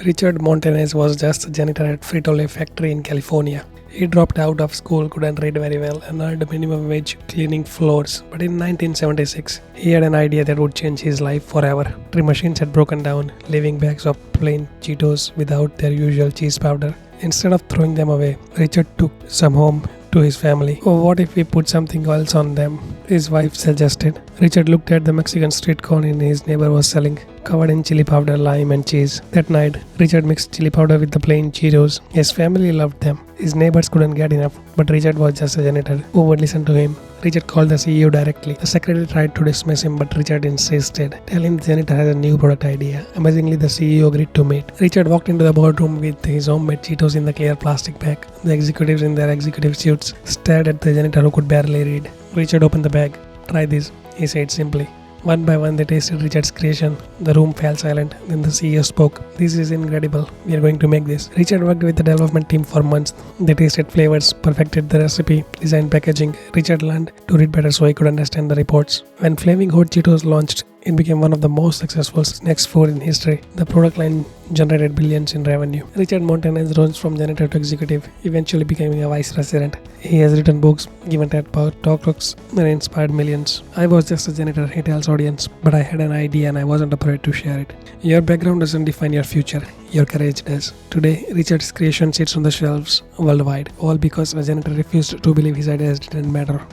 Richard Montanez was just a janitor at Frito-Lay factory in California. He dropped out of school, couldn't read very well, and earned minimum wage cleaning floors. But in 1976, he had an idea that would change his life forever. Three machines had broken down, leaving bags of plain Cheetos without their usual cheese powder. Instead of throwing them away, Richard took some home to his family. Oh, what if we put something else on them? His wife suggested. Richard looked at the Mexican street corn his neighbor was selling, covered in chili powder, lime, and cheese. That night, Richard mixed chili powder with the plain Cheetos. His family loved them. His neighbors couldn't get enough, but Richard was just a janitor who would listen to him. Richard called the CEO directly. The secretary tried to dismiss him, but Richard insisted. Tell him the janitor has a new product idea. Amazingly, the CEO agreed to meet. Richard walked into the boardroom with his homemade Cheetos in the clear plastic bag. The executives in their executive suits stared at the janitor who could barely read. Richard opened the bag. Try this, he said simply. One by one, they tasted Richard's creation. The room fell silent. Then the CEO spoke. This is incredible. We are going to make this. Richard worked with the development team for months. They tasted flavors, perfected the recipe, designed packaging. Richard learned to read better so he could understand the reports. When Flaming Hot Cheetos launched, it became one of the most successful snacks food in history. The product line generated billions in revenue. Richard Montanez rose from janitor to executive, eventually becoming a vice president. He has written books, given TED talks, and inspired millions. I was just a janitor, he tells audience, but I had an idea and I wasn't afraid to share it. Your background doesn't define your future, your courage does. Today, Richard's creation sits on the shelves worldwide, all because a janitor refused to believe his ideas didn't matter.